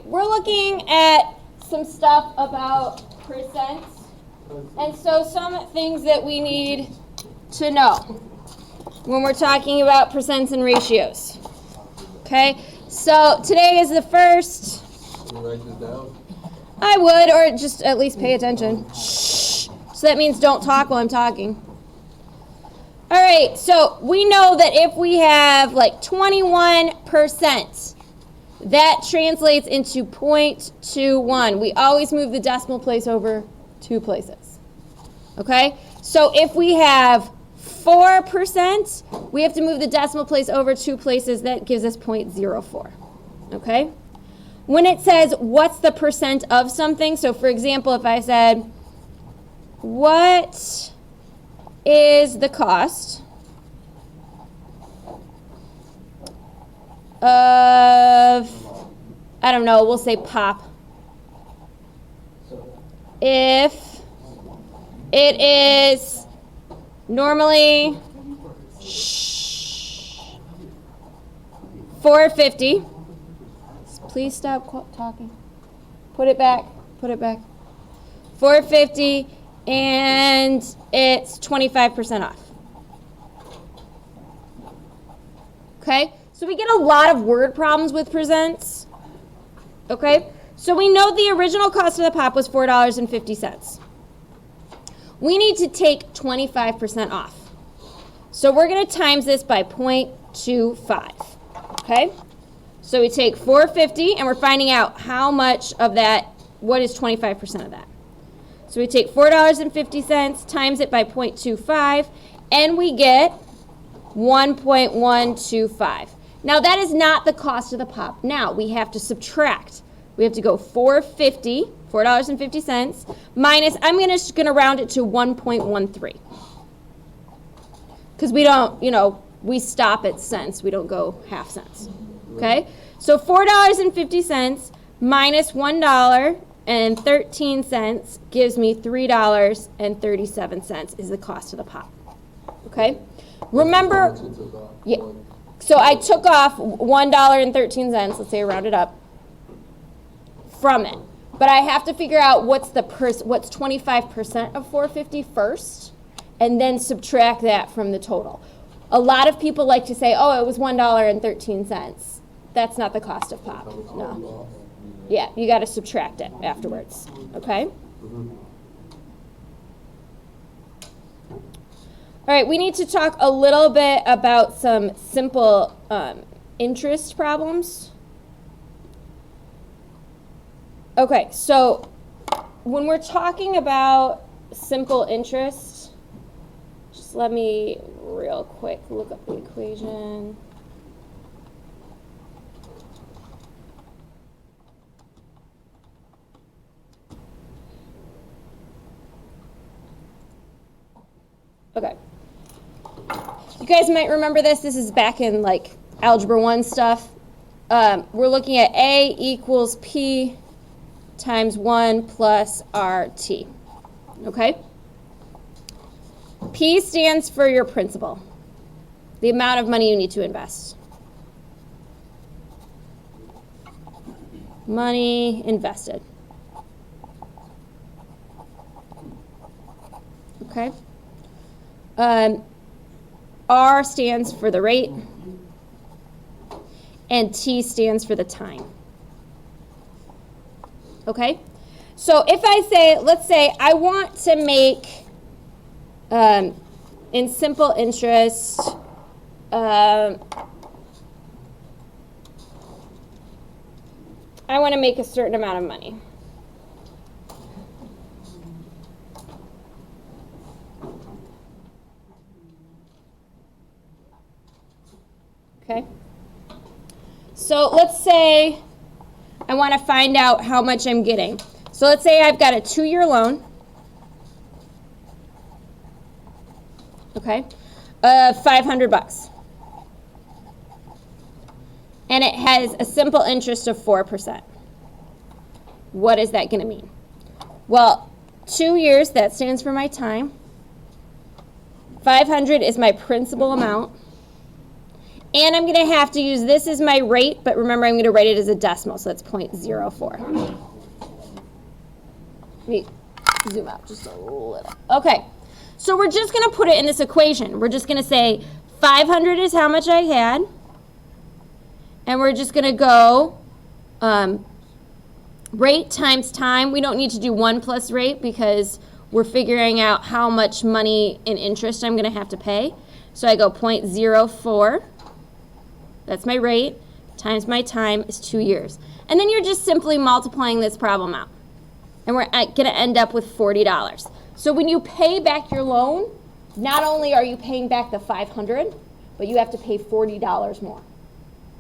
we're looking at some stuff about percents, and so some things that we need to know when we're talking about percents and ratios. Okay, so today is the first. Can you write this down? I would, or just at least pay attention. Shh. So that means don't talk while I'm talking. All right, so we know that if we have like 21%, that translates into 0.21. We always move the decimal place over 2 places. Okay, so if we have 4%, we have to move the decimal place over 2 places. That gives us 0.04. Okay? When it says what's the percent of something, so for example, if I said, what is the cost of, I don't know, we'll say pop, if it is normally $4.50. Please stop talking. Put it back. Put it back. $4.50, and it's 25% off. Okay? So we get a lot of word problems with percents. Okay? So we know the original cost of the pop was $4.50. We need to take 25% off. So we're going to times this by 0.25. Okay? So we take $4.50 and we're finding out how much of that, what is 25% of that. So we take $4.50 times it by 0.25 and we get 1.125. Now that is not the cost of the pop. Now we have to subtract. We have to go $4.50 minus, I'm just going to round it to 1.13. Because we don't, we stop at cents. We don't go half cents. Okay? So $4.50 minus $1.13 gives me $3.37 is the cost of the pop. Okay? Remember, yeah. So I took off $1.13, let's say I round it up, from it. But I have to figure out what's 25% of $4.50 first, and then subtract that from the total. A lot of people like to say, oh, it was $1.13. That's not the cost of pop. No. Yeah, you got to subtract it afterwards. Okay? All right, we need to talk a little bit about some simple interest problems. Okay, so when we're talking about simple interest, just let me real quick look up the equation. Okay. You guys might remember this. This is back in like Algebra 1 stuff. We're looking at A equals P times 1 plus RT. Okay? P stands for your principal, the amount of money you need to invest. Money invested. Okay? R stands for the rate, and T stands for the time. Okay? So if I say, let's say I want to make, in simple interest, I want to make a certain amount of money. Okay? So let's say I want to find out how much I'm getting. So let's say I've got a 2-year loan. Okay? $500. And it has a simple interest of 4%. What is that going to mean? Well, 2 years, that stands for my time. 500 is my principal amount. And I'm going to have to use this as my rate, but remember I'm going to write it as a decimal, so that's 0.04. Let me zoom out just a little. Okay, so we're just going to put it in this equation. We're just going to say 500 is how much I had, and we're just going to go rate times time. We don't need to do 1 plus rate because we're figuring out how much money in interest I'm going to have to pay. So I go 0.04. That's my rate, times my time is 2 years. And then you're just simply multiplying this problem out. And we're going to end up with $40. So when you pay back your loan, not only are you paying back the $500, but you have to pay $40 more.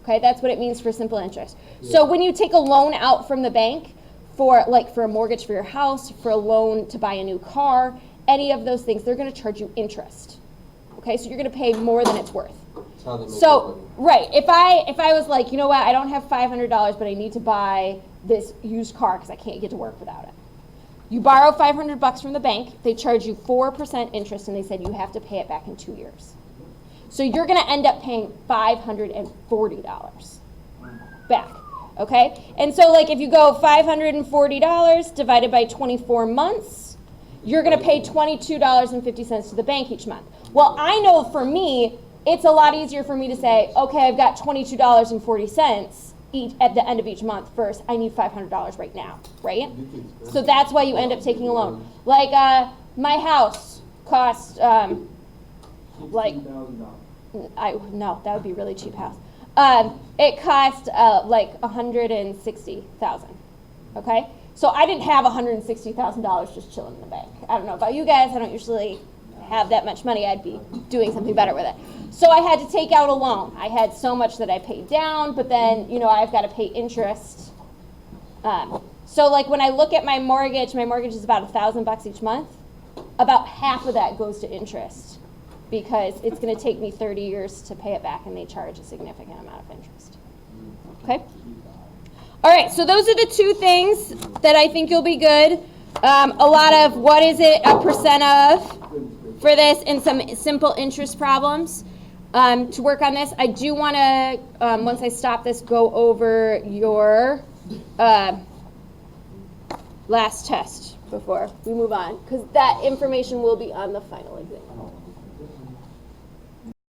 Okay, that's what it means for simple interest. Yeah. So when you take a loan out from the bank for a mortgage for your house, for a loan to buy a new car, any of those things, they're going to charge you interest. Okay, so you're going to pay more than it's worth. So, right, if I was like, you know what, I don't have $500, but I need to buy this used car because I can't get to work without it. You borrow $500 from the bank, they charge you 4% interest, and they said you have to pay it back in 2 years. So you're going to end up paying $540 back, okay? And so like if you go $540 divided by 24 months, you're going to pay $22.50 to the bank each month. Well, I know for me, it's a lot easier for me to say, okay, I've got $22.40 at the end of each month versus I need $500 right now, right? So that's why you end up taking a loan. Like my house cost no, that would be a really cheap house. It cost like $160,000. Okay, so I didn't have $160,000 just chilling in the bank. I don't know about you guys. I don't usually have that much money. I'd be doing something better with it. So I had to take out a loan. I had so much that I paid down, but then I've got to pay interest. So like when I look at my mortgage is about $1,000 each month. About half of that goes to interest because it's going to take me 30 years to pay it back, and they charge a significant amount of interest. Okay. All right. So those are the two things that I think you'll be good. A lot of what is it a percent of for this, and some simple interest problems to work on this. I do want to, once I stop this, go over your last test before we move on, because that information will be on the final exam.